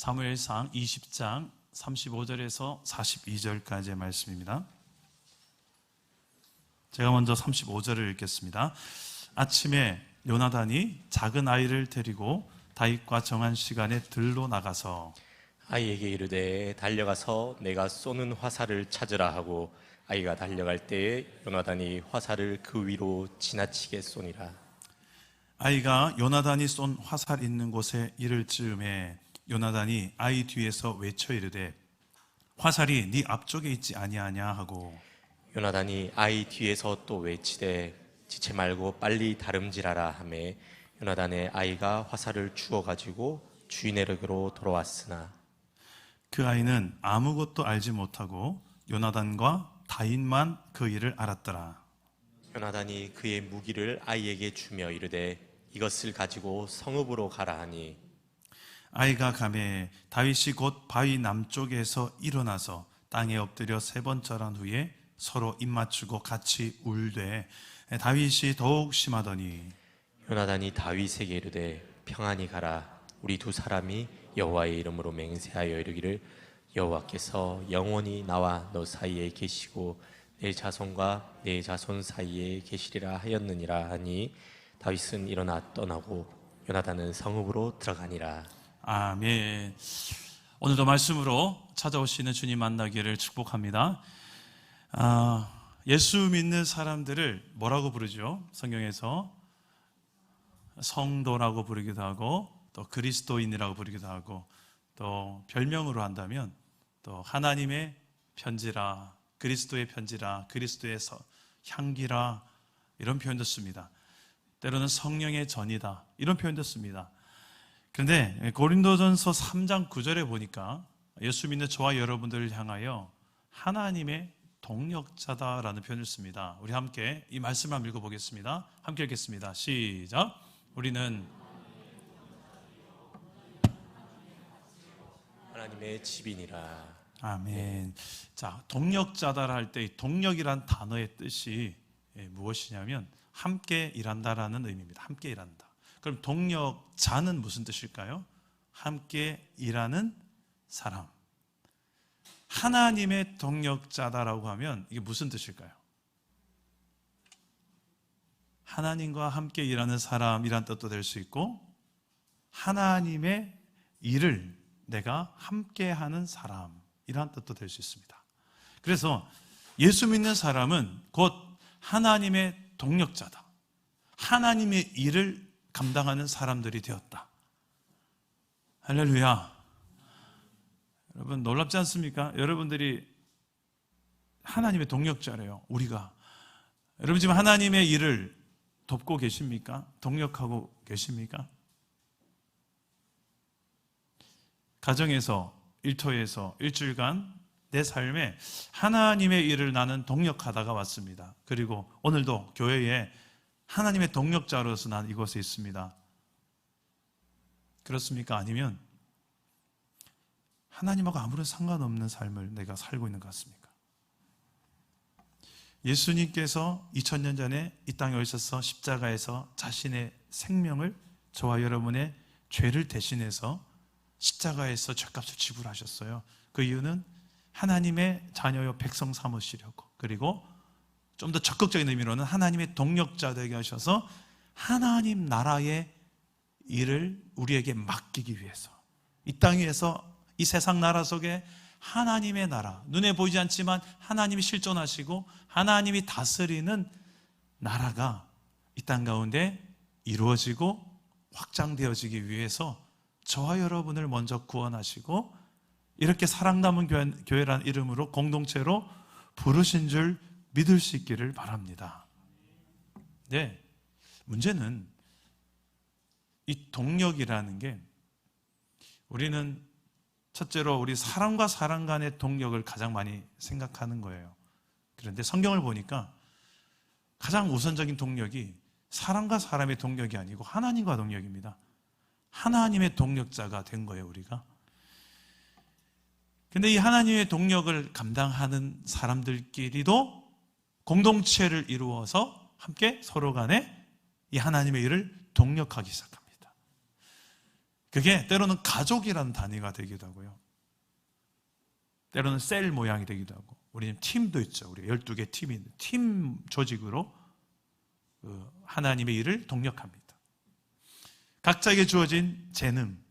사무엘상 20장 35절에서 42절까지의 말씀입니다. 제가 먼저 35절을 읽겠습니다. 아침에 요나단이 작은 아이를 데리고 다윗과 정한 시간에 들로 나가서 아이에게 이르되 달려가서 내가 쏘는 화살을 찾으라 하고 아이가 달려갈 때에 요나단이 화살을 그 위로 지나치게 쏘니라. 아이가 요나단이 쏜 화살 있는 곳에 이를 즈음에 요나단이 아이 뒤에서 외쳐 이르되 화살이 네 앞쪽에 있지 아니하냐 하고 요나단이 아이 뒤에서 또 외치되 지체 말고 빨리 다름질하라 하매 요나단의 아이가 화살을 주워 가지고 주인에게로 돌아왔으나 그 아이는 아무것도 알지 못하고 요나단과 다윗만 그 일을 알았더라. 요나단이 그의 무기를 아이에게 주며 이르되 이것을 가지고 성읍으로 가라 하니 아이가 가매 다윗이 곧 바위 남쪽에서 일어나서 땅에 엎드려 3번 절한 후에 서로 입맞추고 같이 울되 다윗이 더욱 심하더니 요나단이 다윗에게 이르되 평안히 가라. 우리 두 사람이 여호와의 이름으로 맹세하여 이르기를 여호와께서 영원히 나와 너 사이에 계시고 내 자손과 내 자손 사이에 계시리라 하였느니라 하니 다윗은 일어나 떠나고 요나단은 성읍으로 들어가니라. 아멘. 오늘도 말씀으로 찾아오시는 주님 만나기를 축복합니다. 예수 믿는 사람들을 뭐라고 부르죠? 성경에서 성도라고 부르기도 하고 또 그리스도인이라고 부르기도 하고 또 별명으로 한다면 또 하나님의 편지라, 그리스도의 편지라, 그리스도의 향기라 이런 표현도 씁니다. 때로는 성령의 전이다 이런 표현도 씁니다. 그런데 고린도전서 3장 9절에 보니까 예수 믿는 저와 여러분들을 향하여 하나님의 동력자다라는 표현을 씁니다. 우리 함께 이 말씀을 한번 읽어보겠습니다. 함께 읽겠습니다. 시작. 우리는 하나님의 집이니라. 아멘. 자, 동력자다라 할 때 이 동력이란 단어의 뜻이 무엇이냐면 함께 일한다라는 의미입니다. 함께 일한다. 그럼 동력자는 무슨 뜻일까요? 함께 일하는 사람. 하나님의 동력자다라고 하면 이게 무슨 뜻일까요? 하나님과 함께 일하는 사람이란 뜻도 될 수 있고 하나님의 일을 내가 함께 하는 사람이란 뜻도 될 수 있습니다. 그래서 예수 믿는 사람은 곧 하나님의 동력자다. 하나님의 일을 감당하는 사람들이 되었다. 할렐루야. 여러분 놀랍지 않습니까? 여러분들이 하나님의 동력자래요. 우리가. 여러분 지금 하나님의 일을 돕고 계십니까? 동력하고 계십니까? 가정에서, 일터에서 일주일간 내 삶에 하나님의 일을 나는 동력하다가 왔습니다. 그리고 오늘도 교회에 하나님의 동력자로서 난 이곳에 있습니다. 그렇습니까? 아니면 하나님하고 아무런 상관없는 삶을 내가 살고 있는 것 같습니까? 예수님께서 2000년 전에 이 땅에 오셔서 십자가에서 자신의 생명을 저와 여러분의 죄를 대신해서 십자가에서 죄값을 지불하셨어요. 그 이유는 하나님의 자녀요 백성 삼으시려고, 그리고 좀 더 적극적인 의미로는 하나님의 동력자 되게 하셔서 하나님 나라의 일을 우리에게 맡기기 위해서 이 땅 위에서 이 세상 나라 속에 하나님의 나라, 눈에 보이지 않지만 하나님이 실존하시고 하나님이 다스리는 나라가 이 땅 가운데 이루어지고 확장되어지기 위해서 저와 여러분을 먼저 구원하시고 이렇게 사랑 남은 교회라는 이름으로 공동체로 부르신 줄 믿을 수 있기를 바랍니다. 네, 문제는 이 동력이라는 게 우리는 첫째로 우리 사람과 사람 간의 동력을 가장 많이 생각하는 거예요. 그런데 성경을 보니까 가장 우선적인 동력이 사람과 사람의 동력이 아니고 하나님과 동력입니다. 하나님의 동력자가 된 거예요, 우리가. 근데 이 하나님의 동력을 감당하는 사람들끼리도 공동체를 이루어서 함께 서로 간에 이 하나님의 일을 동력하기 시작합니다. 그게 때로는 가족이라는 단위가 되기도 하고요. 때로는 셀 모양이 되기도 하고, 우리는 팀도 있죠. 우리 12개 팀이 있는데 팀 조직으로 하나님의 일을 동력합니다. 각자에게 주어진 재능,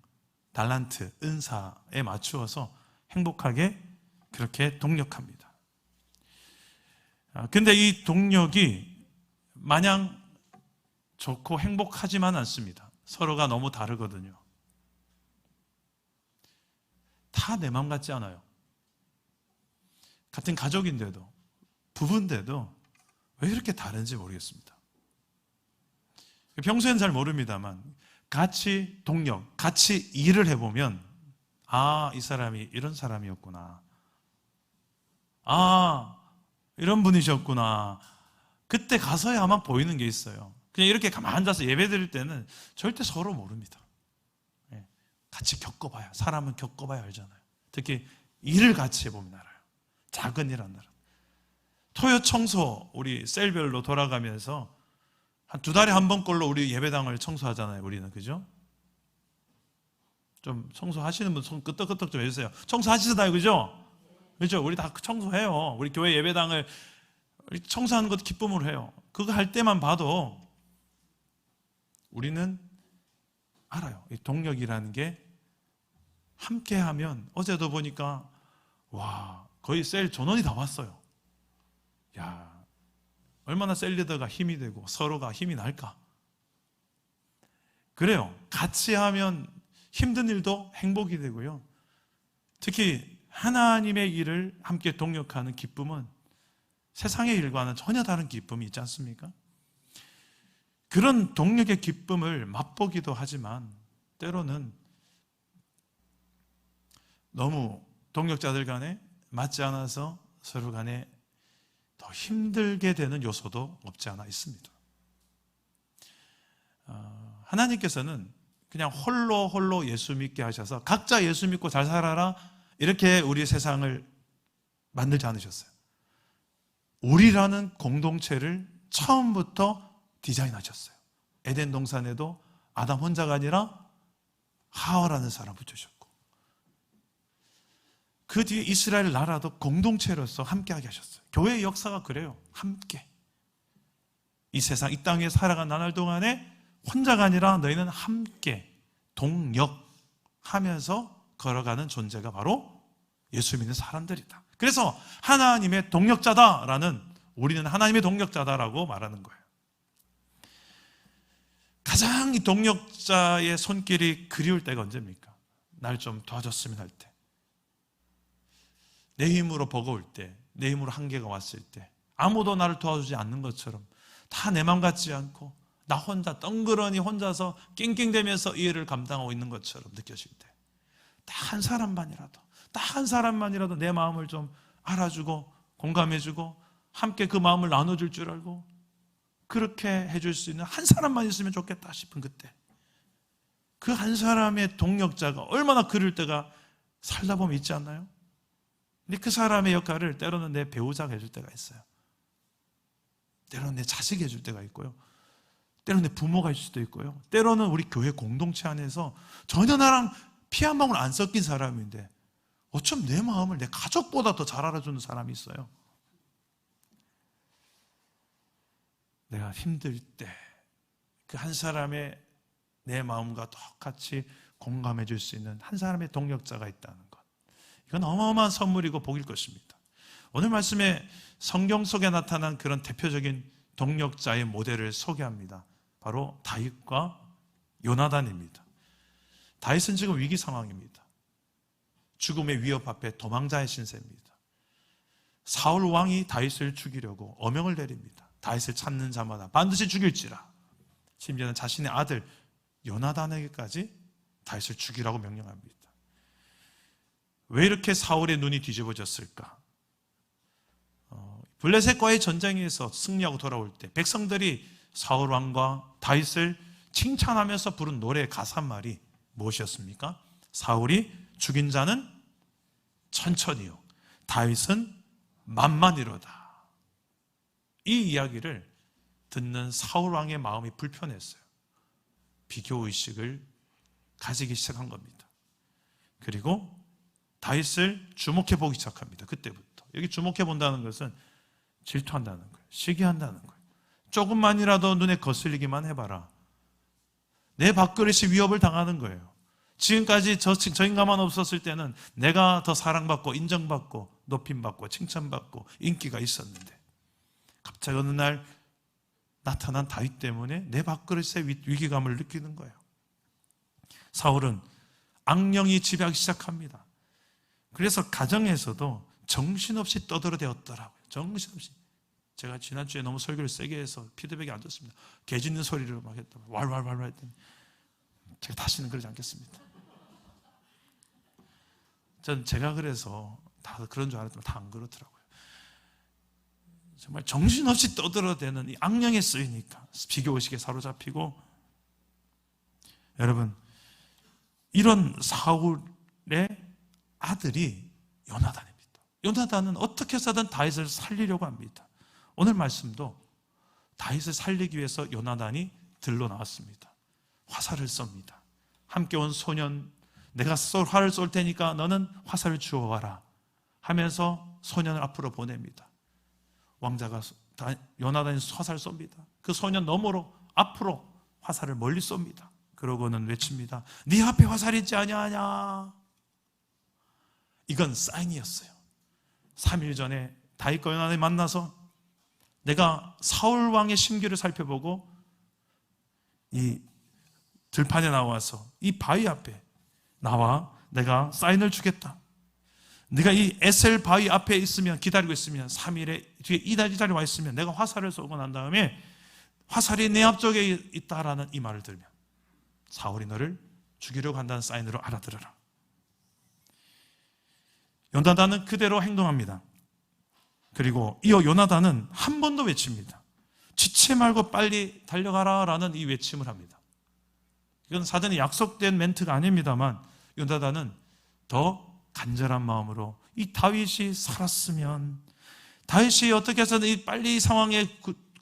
달란트, 은사에 맞추어서 행복하게 그렇게 동력합니다. 근데 이 동력이 마냥 좋고 행복하지만 않습니다. 서로가 너무 다르거든요. 다 내 맘 같지 않아요. 같은 가족인데도, 부부인데도 왜 이렇게 다른지 모르겠습니다. 평소에는 잘 모릅니다만 같이 동력, 같이 일을 해보면 이 사람이 이런 사람이었구나. 이런 분이셨구나. 그때 가서야 아마 보이는 게 있어요. 그냥 이렇게 가만히 앉아서 예배 드릴 때는 절대 서로 모릅니다. 같이 겪어봐야, 사람은 겪어봐야 알잖아요. 특히 일을 같이 해보면 알아요. 작은 일 하느라. 토요 청소, 우리 셀별로 돌아가면서 한 2달에 한 번꼴로 우리 예배당을 청소하잖아요. 우리는, 그죠? 좀 청소하시는 분 손 끄떡끄떡 좀 해주세요. 청소하시잖아요, 그죠? 그죠? 우리 다 청소해요. 우리 교회 예배당을 청소하는 것도 기쁨으로 해요. 그거 할 때만 봐도 우리는 알아요. 이 동력이라는 게 함께 하면, 어제도 보니까 거의 셀 전원이 다 왔어요. 얼마나 셀 리더가 힘이 되고 서로가 힘이 날까? 그래요. 같이 하면 힘든 일도 행복이 되고요. 특히 하나님의 일을 함께 동력하는 기쁨은 세상의 일과는 전혀 다른 기쁨이 있지 않습니까? 그런 동력의 기쁨을 맛보기도 하지만 때로는 너무 동력자들 간에 맞지 않아서 서로 간에 더 힘들게 되는 요소도 없지 않아 있습니다. 하나님께서는 그냥 홀로 예수 믿게 하셔서 각자 예수 믿고 잘 살아라, 이렇게 우리 세상을 만들지 않으셨어요. 우리라는 공동체를 처음부터 디자인하셨어요. 에덴 동산에도 아담 혼자가 아니라 하와라는 사람 붙여주셨고, 그 뒤에 이스라엘 나라도 공동체로서 함께하게 하셨어요. 교회의 역사가 그래요. 함께. 이 세상, 이 땅에 살아간 나날 동안에 혼자가 아니라 너희는 함께 동력하면서 걸어가는 존재가 바로 예수 믿는 사람들이다. 그래서 하나님의 동력자다라는, 우리는 하나님의 동력자다라고 말하는 거예요. 가장 이 동력자의 손길이 그리울 때가 언제입니까? 날 좀 도와줬으면 할 때, 내 힘으로 버거울 때, 내 힘으로 한계가 왔을 때, 아무도 나를 도와주지 않는 것처럼, 다 내 맘 같지 않고 나 혼자 덩그러니 혼자서 낑낑대면서 이 일을 감당하고 있는 것처럼 느껴질 때, 딱 한 사람만이라도 내 마음을 좀 알아주고 공감해주고 함께 그 마음을 나눠줄 줄 알고 그렇게 해줄 수 있는 한 사람만 있으면 좋겠다 싶은 그때, 그 한 사람의 동력자가 얼마나 그릴 때가 살다 보면 있지 않나요? 근데 그 사람의 역할을 때로는 내 배우자가 해줄 때가 있어요. 때로는 내 자식이 해줄 때가 있고요. 때로는 내 부모가 해줄 수도 있고요. 때로는 우리 교회 공동체 안에서 전혀 나랑 피 한 방울 안 섞인 사람인데 어쩜 내 마음을 내 가족보다 더 잘 알아주는 사람이 있어요. 내가 힘들 때 그 한 사람의 내 마음과 똑같이 공감해 줄 수 있는 한 사람의 동력자가 있다는 것, 이건 어마어마한 선물이고 복일 것입니다. 오늘 말씀에 성경 속에 나타난 그런 대표적인 동력자의 모델을 소개합니다. 바로 다윗과 요나단입니다. 다윗은 지금 위기 상황입니다. 죽음의 위협 앞에 도망자의 신세입니다. 사울 왕이 다윗을 죽이려고 어명을 내립니다. 다윗을 찾는 자마다 반드시 죽일지라. 심지어는 자신의 아들 요나단에게까지 다윗을 죽이라고 명령합니다. 왜 이렇게 사울의 눈이 뒤집어졌을까? 블레셋과의 전쟁에서 승리하고 돌아올 때 백성들이 사울 왕과 다윗을 칭찬하면서 부른 노래 가사말이 무엇이었습니까? 사울이 죽인 자는 천천히요, 다윗은 만만이로다. 이 이야기를 듣는 사울 왕의 마음이 불편했어요. 비교의식을 가지기 시작한 겁니다. 그리고 다윗을 주목해 보기 시작합니다. 그때부터. 여기 주목해 본다는 것은 질투한다는 거예요. 시기한다는 거예요. 조금만이라도 눈에 거슬리기만 해봐라. 내 밥그릇이 위협을 당하는 거예요. 지금까지 저 인간만 없었을 때는 내가 더 사랑받고 인정받고 높임받고 칭찬받고 인기가 있었는데 갑자기 어느 날 나타난 다윗 때문에 내 밥그릇에 위기감을 느끼는 거예요. 사울은 악령이 지배하기 시작합니다. 그래서 가정에서도 정신없이 떠들어대었더라고요. 정신없이. 제가 지난주에 너무 설교를 세게 해서 피드백이 안 좋습니다. 개 짖는 소리를 막 했다. 왈왈왈 했더니 제가 다시는 그러지 않겠습니다. 전 제가 그래서 다 그런 줄 알았지만 다 안 그렇더라고요. 정말 정신없이 떠들어대는 이 악령에 쓰이니까 비교의식에 사로잡히고, 여러분 이런 사울의 아들이 요나단입니다. 요나단은 어떻게 해서든 다윗을 살리려고 합니다. 오늘 말씀도 다윗을 살리기 위해서 요나단이 들러 나왔습니다. 화살을 쏩니다. 함께 온 소년, 내가 활을 쏠 테니까 너는 화살을 주워와라 하면서 소년을 앞으로 보냅니다. 왕자가 요나단이 화살을 쏩니다. 그 소년 너머로 앞으로 화살을 멀리 쏩니다. 그러고는 외칩니다. 네 앞에 화살이 있지 아니하냐. 이건 사인이었어요. 3일 전에 다윗과 요나단이 만나서 내가 사울 왕의 심기를 살펴보고 이 들판에 나와서 이 바위 앞에 나와 내가 사인을 주겠다. 네가 이 에셀 바위 앞에 있으면, 기다리고 있으면, 3일에 뒤에 이 자리에 와 있으면 내가 화살을 쏘고 난 다음에 화살이 내 앞쪽에 있다라는 이 말을 들면 사울이 너를 죽이려고 한다는 사인으로 알아들어라. 요나단은 그대로 행동합니다. 그리고 이어 요나단은 한 번 더 외칩니다. 지체 말고 빨리 달려가라 라는 이 외침을 합니다. 이건 사전에 약속된 멘트가 아닙니다만 요나단은 더 간절한 마음으로 이 다윗이 살았으면, 다윗이 어떻게 해서든 빨리 이 상황에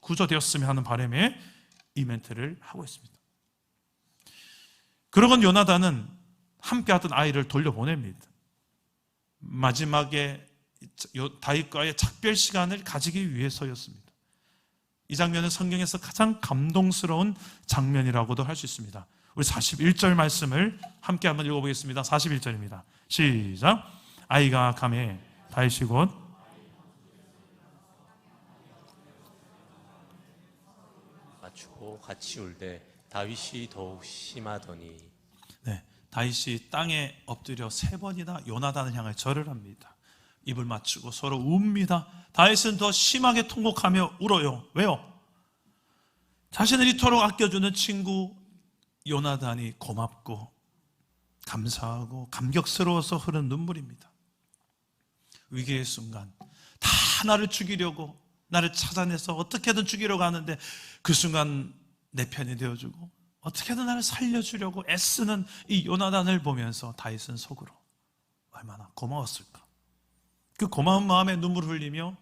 구조되었으면 하는 바람에 이 멘트를 하고 있습니다. 그러곤 요나단은 함께하던 아이를 돌려보냅니다. 마지막에 다윗과의 작별 시간을 가지기 위해서였습니다. 이 장면은 성경에서 가장 감동스러운 장면이라고도 할 수 있습니다. 우리 41절 말씀을 함께 한번 읽어보겠습니다. 41절입니다. 시작. 아이가 가매 다윗이 곧 맞추고 같이 울되 다윗이 더욱 심하더니. 네, 다윗이 땅에 엎드려 3번이나 요나단을 향해 절을 합니다. 입을 맞추고 서로 웁니다. 다윗은 더 심하게 통곡하며 울어요. 왜요? 자신을 이토록 아껴주는 친구 요나단이 고맙고 감사하고 감격스러워서 흐른 눈물입니다. 위기의 순간 다 나를 죽이려고, 나를 찾아내서 어떻게든 죽이려고 하는데 그 순간 내 편이 되어주고 어떻게든 나를 살려주려고 애쓰는 이 요나단을 보면서 다윗은 속으로 얼마나 고마웠을까. 그 고마운 마음에 눈물을 흘리며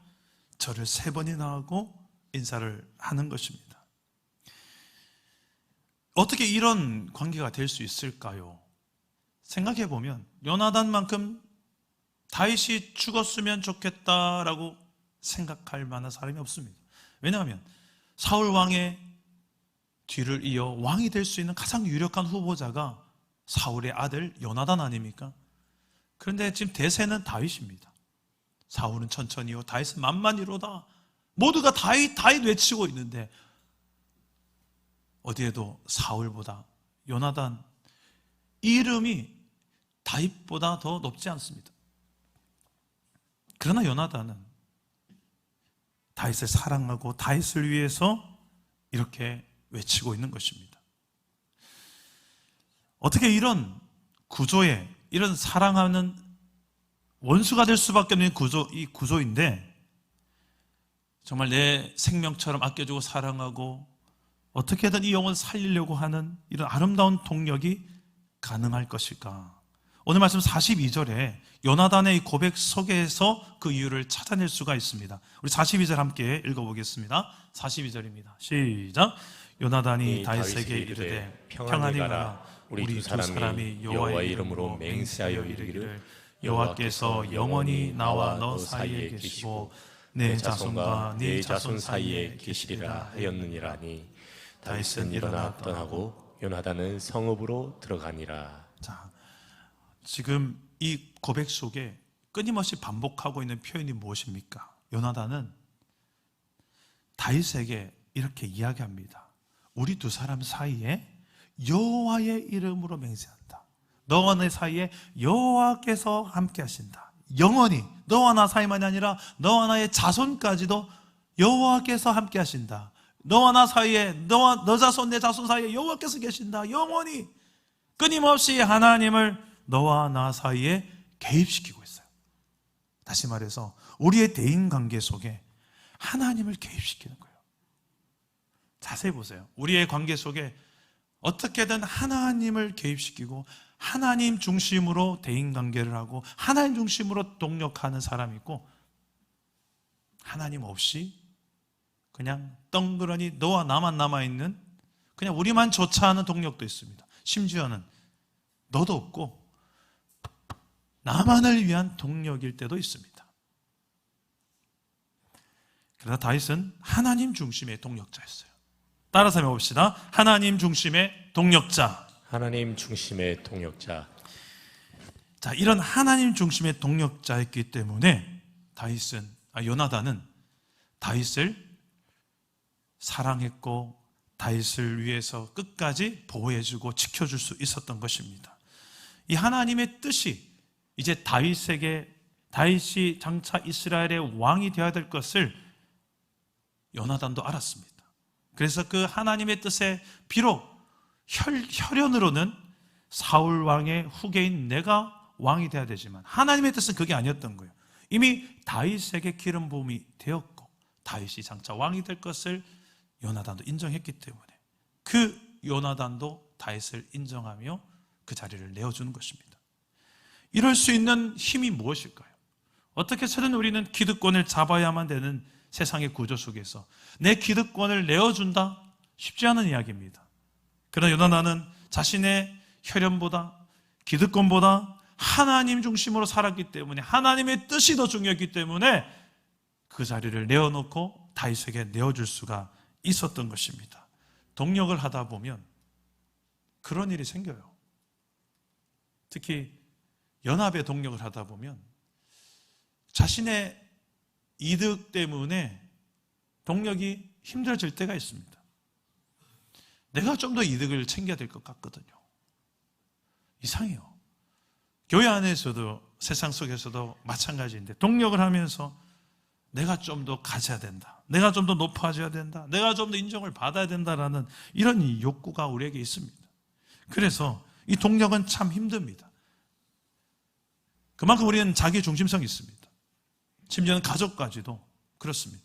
절을 3번이나 하고 인사를 하는 것입니다. 어떻게 이런 관계가 될 수 있을까요? 생각해 보면 요나단만큼 다윗이 죽었으면 좋겠다라고 생각할 만한 사람이 없습니다. 왜냐하면 사울 왕의 뒤를 이어 왕이 될 수 있는 가장 유력한 후보자가 사울의 아들 요나단 아닙니까? 그런데 지금 대세는 다윗입니다. 사울은 천천히요, 다윗은 만만히로다. 모두가 다윗 외치고 있는데 어디에도 사울보다 요나단 이름이 다윗보다 더 높지 않습니다. 그러나 요나단은 다윗을 사랑하고 다윗을 위해서 이렇게 외치고 있는 것입니다. 어떻게 이런 구조에, 이런 사랑하는 원수가 될 수밖에 없는 이 구조인데 정말 내 생명처럼 아껴주고 사랑하고 어떻게든 이 영혼을 살리려고 하는 이런 아름다운 동력이 가능할 것일까? 오늘 말씀 42절에 요나단의 고백 속에서 그 이유를 찾아낼 수가 있습니다. 우리 42절 함께 읽어보겠습니다. 42절입니다. 시작. 요나단이 다윗에게 이르되 평안히 가라. 우리 두 사람이 여호와의 이름으로 맹세하여 이르기를 여호와께서 영원히 나와 너 사이에 계시고 내 자손과 네 자손 사이에 계시리라 하였느니라니. 다윗은 일어나 떠나고 요나단은 성읍으로 들어가니라. 자, 지금 이 고백 속에 끊임없이 반복하고 있는 표현이 무엇입니까? 요나단은 다윗에게 이렇게 이야기합니다. 우리 두 사람 사이에 여호와의 이름으로 맹세한다. 너와 내 사이에 여호와께서 함께 하신다. 영원히 너와 나 사이만이 아니라 너와 나의 자손까지도 여호와께서 함께 하신다. 너와 나 사이에 너 자손 내 자손 사이에 여호와께서 계신다. 영원히 끊임없이 하나님을 너와 나 사이에 개입시키고 있어요. 다시 말해서 우리의 대인관계 속에 하나님을 개입시키는 거예요. 자세히 보세요. 우리의 관계 속에 어떻게든 하나님을 개입시키고 하나님 중심으로 대인관계를 하고 하나님 중심으로 동력하는 사람이 있고, 하나님 없이 그냥 덩그러니 너와 나만 남아있는, 그냥 우리만 조차하는 동력도 있습니다. 심지어는 너도 없고 나만을 위한 동력일 때도 있습니다. 그러나 다윗은 하나님 중심의 동력자였어요. 따라서 해봅시다. 하나님 중심의 동력자. 하나님 중심의 동력자. 자, 이런 하나님 중심의 동력자였기 때문에 요나단은 다윗을 사랑했고 다윗을 위해서 끝까지 보호해주고 지켜줄 수 있었던 것입니다. 이 하나님의 뜻이 이제 다윗이 장차 이스라엘의 왕이 되어야 될 것을 요나단도 알았습니다. 그래서 그 하나님의 뜻에 비록 혈연으로는 사울 왕의 후계인 내가 왕이 되어야 되지만 하나님의 뜻은 그게 아니었던 거예요. 이미 다윗에게 기름 부음이 되었고 다윗이 장차 왕이 될 것을 요나단도 인정했기 때문에 그 요나단도 다윗을 인정하며 그 자리를 내어주는 것입니다. 이럴 수 있는 힘이 무엇일까요? 어떻게 해서든 우리는 기득권을 잡아야만 되는 세상의 구조 속에서 내 기득권을 내어준다? 쉽지 않은 이야기입니다. 그러나 요나단은 자신의 혈연보다 기득권보다 하나님 중심으로 살았기 때문에 하나님의 뜻이 더 중요했기 때문에 그 자리를 내어놓고 다윗에게 내어줄 수가 있었던 것입니다. 동력을 하다 보면 그런 일이 생겨요. 특히 연합의 동력을 하다 보면 자신의 이득 때문에 동력이 힘들어질 때가 있습니다. 내가 좀 더 이득을 챙겨야 될 것 같거든요. 이상해요. 교회 안에서도 세상 속에서도 마찬가지인데 동력을 하면서 내가 좀 더 가져야 된다. 내가 좀 더 높아져야 된다. 내가 좀 더 인정을 받아야 된다라는 이런 욕구가 우리에게 있습니다. 그래서 이 동력은 참 힘듭니다. 그만큼 우리는 자기 중심성이 있습니다. 심지어는 가족까지도 그렇습니다.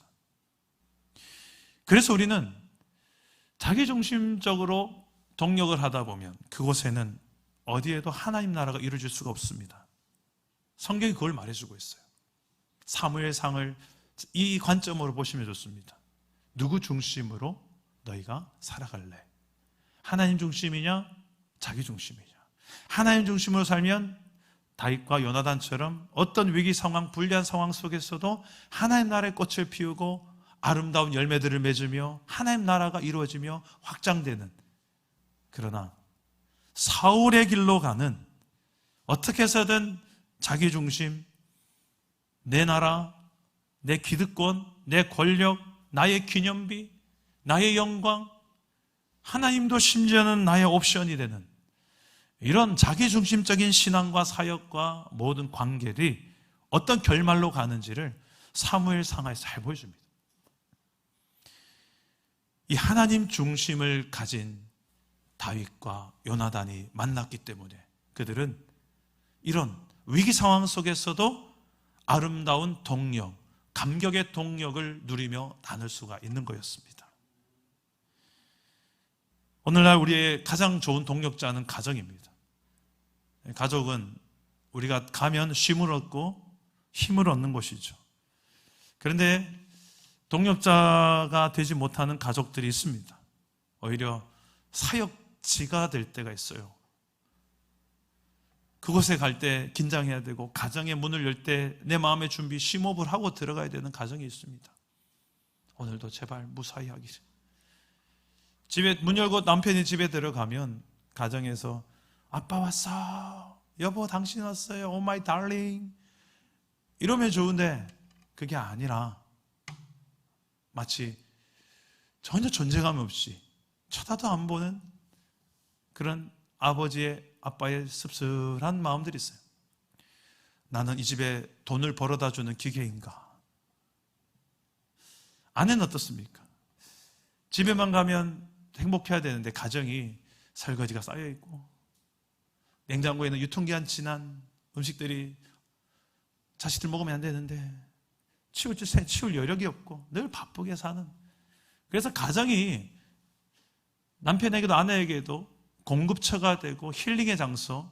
그래서 우리는 자기중심적으로 동력을 하다 보면 그곳에는 어디에도 하나님 나라가 이루어질 수가 없습니다. 성경이 그걸 말해주고 있어요. 사무엘상을 이 관점으로 보시면 좋습니다. 누구 중심으로 너희가 살아갈래? 하나님 중심이냐? 자기 중심이냐? 하나님 중심으로 살면 다윗과 요나단처럼 어떤 위기 상황, 불리한 상황 속에서도 하나님 나라의 꽃을 피우고 아름다운 열매들을 맺으며 하나님 나라가 이루어지며 확장되는, 그러나 사울의 길로 가는 어떻게 해서든 자기 중심, 내 나라, 내 기득권, 내 권력, 나의 기념비, 나의 영광, 하나님도 심지어는 나의 옵션이 되는 이런 자기중심적인 신앙과 사역과 모든 관계들이 어떤 결말로 가는지를 사무엘상하에서 잘 보여줍니다. 이 하나님 중심을 가진 다윗과 요나단이 만났기 때문에 그들은 이런 위기 상황 속에서도 아름다운 동력, 감격의 동력을 누리며 나눌 수가 있는 거였습니다. 오늘날 우리의 가장 좋은 동력자는 가정입니다. 가족은 우리가 가면 쉼을 얻고 힘을 얻는 곳이죠. 그런데 동력자가 되지 못하는 가족들이 있습니다. 오히려 사역지가 될 때가 있어요. 그곳에 갈 때 긴장해야 되고, 가정의 문을 열 때 내 마음의 준비, 심호흡을 하고 들어가야 되는 가정이 있습니다. 오늘도 제발 무사히 하기를. 집에 문 열고 남편이 집에 들어가면 가정에서 아빠 왔어, 여보 당신 왔어요, 오 마이 달링 이러면 좋은데, 그게 아니라 마치 전혀 존재감 없이 쳐다도 안 보는 그런 아버지의, 아빠의 씁쓸한 마음들이 있어요. 나는 이 집에 돈을 벌어다 주는 기계인가? 아내는 어떻습니까? 집에만 가면 행복해야 되는데 가정이 설거지가 쌓여있고, 냉장고에는 유통기한 지난 음식들이 자식들 먹으면 안 되는데 치울 여력이 없고 늘 바쁘게 사는, 그래서 가정이 남편에게도 아내에게도 공급처가 되고 힐링의 장소,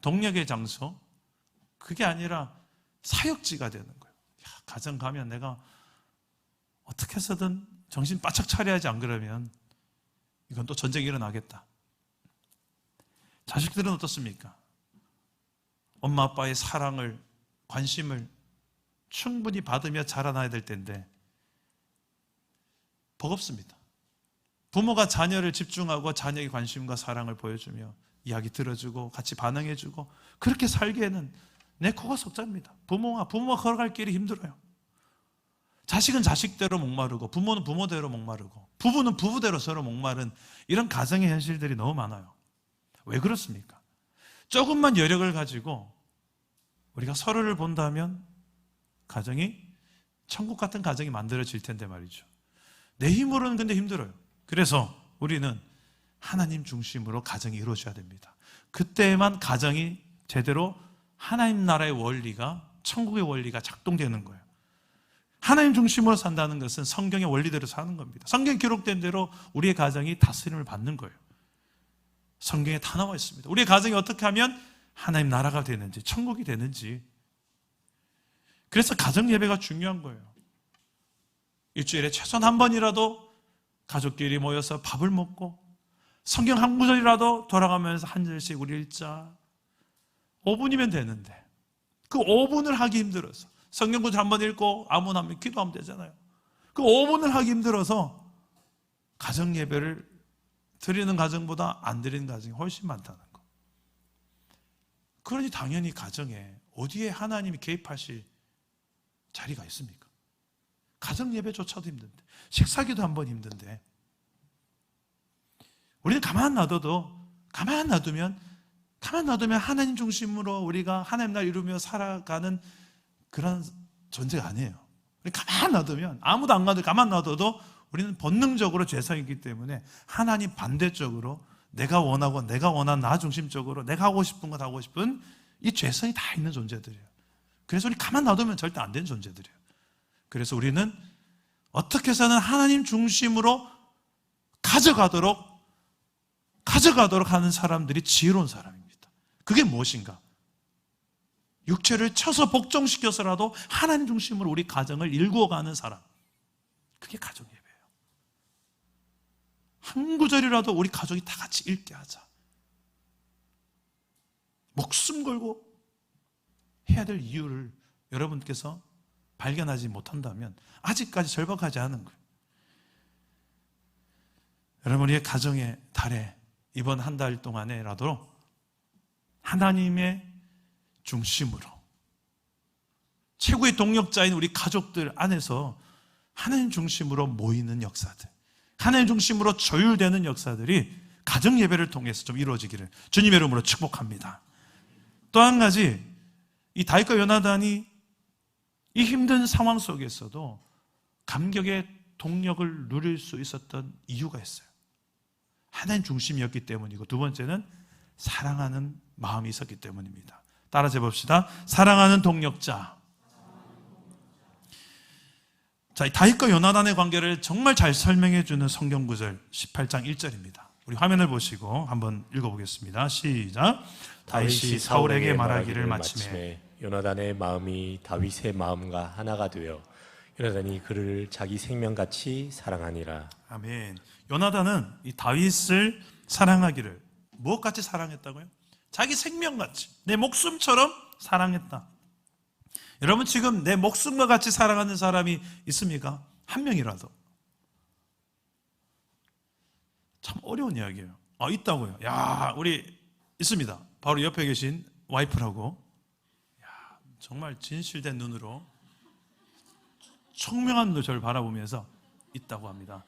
동력의 장소, 그게 아니라 사역지가 되는 거예요. 가정 가면 내가 어떻게 해서든 정신 바짝 차려야지, 안 그러면 이건 또 전쟁이 일어나겠다. 자식들은 어떻습니까? 엄마 아빠의 사랑을, 관심을 충분히 받으며 자라나야 될 텐데 버겁습니다. 부모가 자녀를 집중하고 자녀의 관심과 사랑을 보여주며 이야기 들어주고 같이 반응해주고 그렇게 살기에는 내 코가 석자입니다. 부모가 걸어갈 길이 힘들어요. 자식은 자식대로 목마르고 부모는 부모대로 목마르고 부부는 부부대로 서로 목마른 이런 가정의 현실들이 너무 많아요. 왜 그렇습니까? 조금만 여력을 가지고 우리가 서로를 본다면 가정이 천국 같은 가정이 만들어질 텐데 말이죠. 내 힘으로는 근데 힘들어요. 그래서 우리는 하나님 중심으로 가정이 이루어져야 됩니다. 그때만 가정이 제대로 하나님 나라의 원리가, 천국의 원리가 작동되는 거예요. 하나님 중심으로 산다는 것은 성경의 원리대로 사는 겁니다. 성경에 기록된 대로 우리의 가정이 다스림을 받는 거예요. 성경에 다 나와 있습니다. 우리의 가정이 어떻게 하면 하나님 나라가 되는지, 천국이 되는지. 그래서 가정 예배가 중요한 거예요. 일주일에 최소한 한 번이라도 가족끼리 모여서 밥을 먹고 성경 한 구절이라도 돌아가면서 한 절씩 우리 읽자. 5분이면 되는데 그 5분을 하기 힘들어서, 성경 구절 한 번 읽고 아무나 하면 기도하면 되잖아요. 그 5분을 하기 힘들어서 가정 예배를 드리는 가정보다 안 드리는 가정이 훨씬 많다는 거. 그러니 당연히 가정에 어디에 하나님이 개입하실 자리가 있습니까? 가정 예배조차도 힘든데, 식사기도 한 번 힘든데, 우리는 가만 놔두면 하나님 중심으로 우리가 하나님 나라를 이루며 살아가는 그런 존재가 아니에요. 우리 가만 놔두면, 아무도 안 가도 가만 놔둬도 우리는 본능적으로 죄성이기 때문에 하나님 반대쪽으로 내가 원한 나 중심적으로 내가 하고 싶은 거 다 하고 싶은 이 죄성이 다 있는 존재들이에요. 그래서 우리 가만 놔두면 절대 안 되는 존재들이에요. 그래서 우리는 어떻게 해서는 하나님 중심으로 가져가도록 하는 사람들이 지혜로운 사람입니다. 그게 무엇인가? 육체를 쳐서 복종시켜서라도 하나님 중심으로 우리 가정을 일구어가는 사람, 그게 가정 예배예요. 한 구절이라도 우리 가족이 다 같이 읽게 하자. 목숨 걸고 해야 될 이유를 여러분께서 발견하지 못한다면 아직까지 절박하지 않은 거예요. 여러분의 가정의 달에 이번 한 달 동안에라도 하나님의 중심으로 최고의 동력자인 우리 가족들 안에서 하나님 중심으로 모이는 역사들, 하나님 중심으로 조율되는 역사들이 가정 예배를 통해서 좀 이루어지기를 주님의 이름으로 축복합니다. 또 한 가지, 이 다윗과 요나단이 이 힘든 상황 속에서도 감격의 동력을 누릴 수 있었던 이유가 있어요. 하나님 중심이었기 때문이고, 두 번째는 사랑하는 마음이 있었기 때문입니다. 따라서 해봅시다. 사랑하는 동력자. 자, 이 다윗과 요나단의 관계를 정말 잘 설명해 주는 성경 구절 18장 1절입니다. 우리 화면을 보시고 한번 읽어보겠습니다. 시작. 다윗이 사울에게 말하기를 마침에 요나단의 마음이 다윗의 마음과 하나가 되어 요나단이 그를 자기 생명같이 사랑하니라. 아멘. 요나단은 이 다윗을 사랑하기를 무엇같이 사랑했다고요? 자기 생명같이, 내 목숨처럼 사랑했다. 여러분, 지금 내 목숨과 같이 사랑하는 사람이 있습니까? 한 명이라도. 참 어려운 이야기예요. 있다고요. 우리 있습니다. 바로 옆에 계신 와이프라고. 정말 진실된 눈으로 청명한 눈으로 저를 바라보면서 있다고 합니다.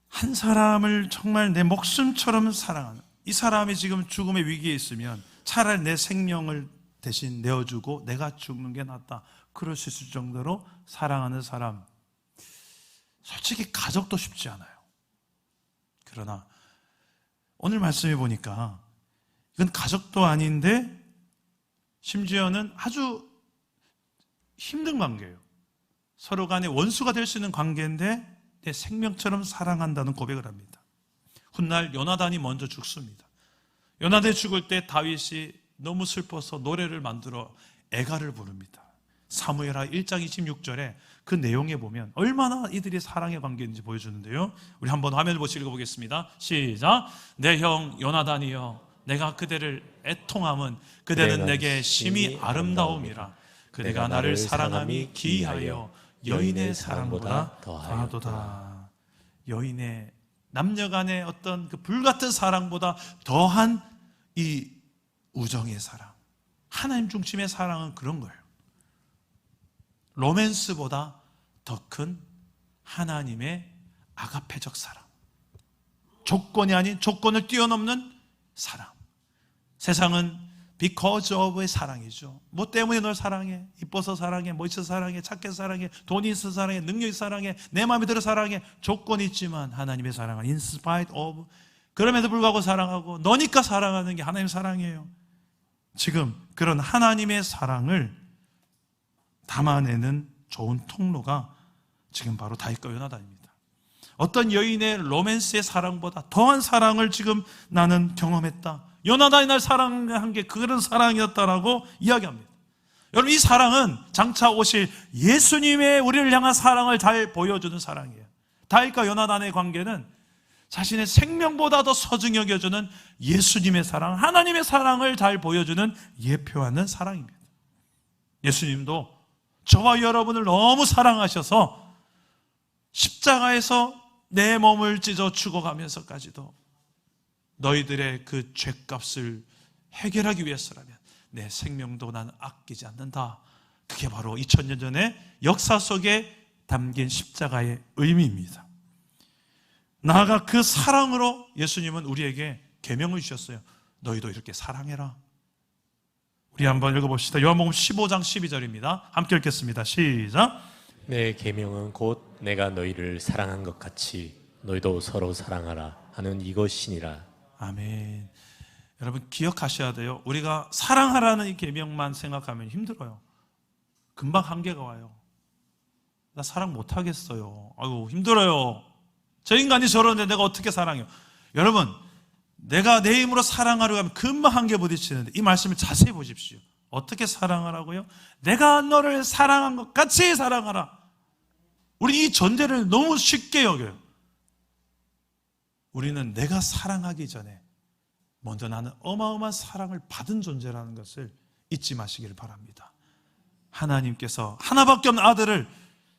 한 사람을 정말 내 목숨처럼 사랑하는, 이 사람이 지금 죽음의 위기에 있으면 차라리 내 생명을 대신 내어주고 내가 죽는 게 낫다, 그럴 수 있을 정도로 사랑하는 사람, 솔직히 가족도 쉽지 않아요. 그러나 오늘 말씀해 보니까 이건 가족도 아닌데 심지어는 아주 힘든 관계예요. 서로 간에 원수가 될 수 있는 관계인데 내 생명처럼 사랑한다는 고백을 합니다. 훗날 요나단이 먼저 죽습니다. 요나단이 죽을 때 다윗이 너무 슬퍼서 노래를 만들어 애가를 부릅니다. 사무엘하 1장 26절에 그 내용에 보면 얼마나 이들이 사랑의 관계인지 보여주는데요. 우리 한번 화면을 보시 읽어보겠습니다. 시작. 내 형 요나단이여, 내가 그대를 애통함은 그대는 내게 심히 아름다움이라. 그대가 나를 사랑함이 기이하여 여인의 사랑보다 더하도다. 여인의, 남녀 간의 어떤 그 불같은 사랑보다 더한 이 우정의 사랑, 하나님 중심의 사랑은 그런 거예요. 로맨스보다 더 큰 하나님의 아가페적 사랑, 조건이 아닌 조건을 뛰어넘는 사랑. 세상은 because of의 사랑이죠. 뭐 때문에 널 사랑해? 이뻐서 사랑해? 멋있어서 사랑해? 착해서 사랑해? 돈이 있어서 사랑해? 능력이 사랑해? 내 마음에 들어 사랑해? 조건이 있지만 하나님의 사랑은 in spite of, 그럼에도 불구하고 사랑하고 너니까 사랑하는 게 하나님의 사랑이에요. 지금 그런 하나님의 사랑을 담아내는 좋은 통로가 지금 바로 다윗과 요나단입니다. 어떤 여인의 로맨스의 사랑보다 더한 사랑을 지금 나는 경험했다. 요나단이 날 사랑한 게 그런 사랑이었다라고 이야기합니다. 여러분, 이 사랑은 장차 오실 예수님의 우리를 향한 사랑을 잘 보여주는 사랑이에요. 다윗과 요나단의 관계는 자신의 생명보다 더 소중히 여겨주는 예수님의 사랑, 하나님의 사랑을 잘 보여주는 예표하는 사랑입니다. 예수님도 저와 여러분을 너무 사랑하셔서 십자가에서 내 몸을 찢어 죽어가면서까지도 너희들의 그 죄값을 해결하기 위해서라면 내 생명도 나는 아끼지 않는다. 그게 바로 2000년 전의 역사 속에 담긴 십자가의 의미입니다. 나아가 그 사랑으로 예수님은 우리에게 계명을 주셨어요. 너희도 이렇게 사랑해라. 우리 한번 읽어봅시다. 요한복음 15장 12절입니다. 함께 읽겠습니다. 시작. 내 계명은 곧 내가 너희를 사랑한 것 같이 너희도 서로 사랑하라 하는 이것이니라. 아멘. 여러분, 기억하셔야 돼요. 우리가 사랑하라는 이 계명만 생각하면 힘들어요. 금방 한계가 와요. 나 사랑 못하겠어요. 아이고, 힘들어요. 저 인간이 저러는데 내가 어떻게 사랑해요? 여러분, 내가 내 힘으로 사랑하려고 하면 금방 한계 부딪히는데 이 말씀을 자세히 보십시오. 어떻게 사랑하라고요? 내가 너를 사랑한 것 같이 사랑하라. 우리 이 전제를 너무 쉽게 여겨요. 우리는 내가 사랑하기 전에 먼저 나는 어마어마한 사랑을 받은 존재라는 것을 잊지 마시기를 바랍니다. 하나님께서 하나밖에 없는 아들을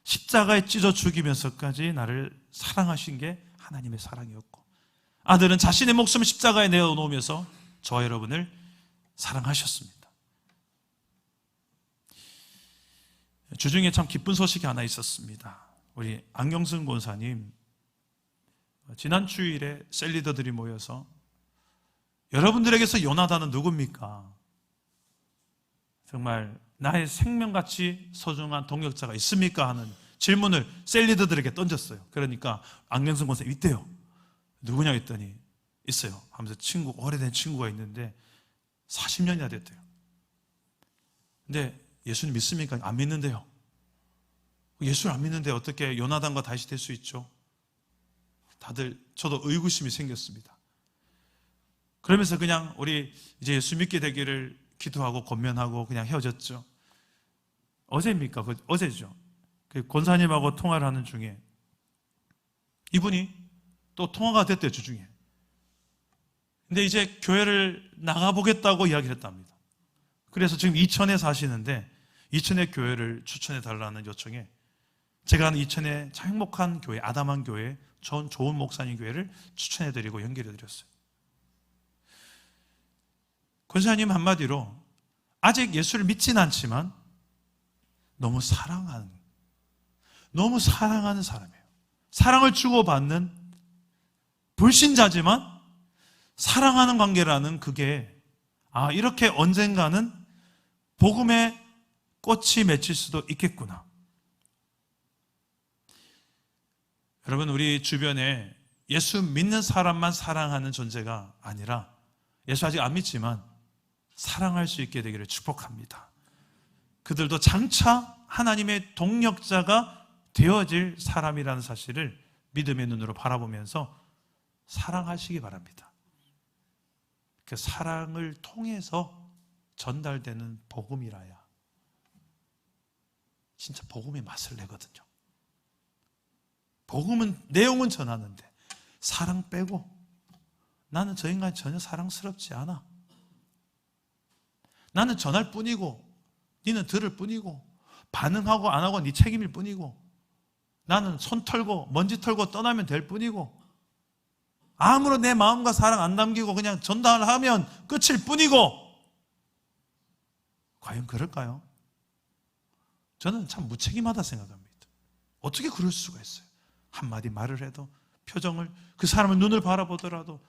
십자가에 찢어 죽이면서까지 나를 사랑하신 게 하나님의 사랑이었고, 아들은 자신의 목숨을 십자가에 내어놓으면서 저와 여러분을 사랑하셨습니다. 주중에 참 기쁜 소식이 하나 있었습니다. 우리 안경승 권사님, 지난 주일에 셀리더들이 모여서 여러분들에게서 요나단은 누굽니까? 정말 나의 생명같이 소중한 동역자가 있습니까? 하는 질문을 셀리더들에게 던졌어요. 그러니까 안경승 권사님 있대요. 누구냐 했더니 있어요 하면서 오래된 친구가 있는데 40년이나 됐대요. 근데 예수님 믿습니까? 안 믿는데요. 예수를 안 믿는데 어떻게 요나단과 다윗이 될 수 있죠? 다들 저도 의구심이 생겼습니다. 그러면서 그냥 우리 이제 예수 믿게 되기를 기도하고 권면하고 그냥 헤어졌죠. 어제입니까? 어제죠. 그 권사님하고 통화를 하는 중에 이분이 또 통화가 됐대요. 주중에 근데 이제 교회를 나가보겠다고 이야기를 했답니다. 그래서 지금 이천에 사시는데 이천의 교회를 추천해 달라는 요청에 제가 아는 이천의 참 행복한 교회, 아담한 교회, 좋은 목사님 교회를 추천해 드리고 연결해 드렸어요. 권사님 한마디로 아직 예수를 믿진 않지만 너무 사랑하는 사람이에요. 사랑을 주고받는 불신자지만 사랑하는 관계라는 그게 이렇게 언젠가는 복음의 꽃이 맺힐 수도 있겠구나. 여러분, 우리 주변에 예수 믿는 사람만 사랑하는 존재가 아니라 예수 아직 안 믿지만 사랑할 수 있게 되기를 축복합니다. 그들도 장차 하나님의 동력자가 되어질 사람이라는 사실을 믿음의 눈으로 바라보면서 사랑하시기 바랍니다. 그 사랑을 통해서 전달되는 복음이라야 진짜 복음의 맛을 내거든요. 복음은 내용은 전하는데 사랑 빼고 나는 저 인간이 전혀 사랑스럽지 않아. 나는 전할 뿐이고 니는 들을 뿐이고 반응하고 안 하고 네 책임일 뿐이고 나는 손 털고 먼지 털고 떠나면 될 뿐이고 아무런 내 마음과 사랑 안 담기고 그냥 전달을 하면 끝일 뿐이고 과연 그럴까요? 저는 참 무책임하다 생각합니다. 어떻게 그럴 수가 있어요? 한마디 말을 해도 표정을 그 사람의 눈을 바라보더라도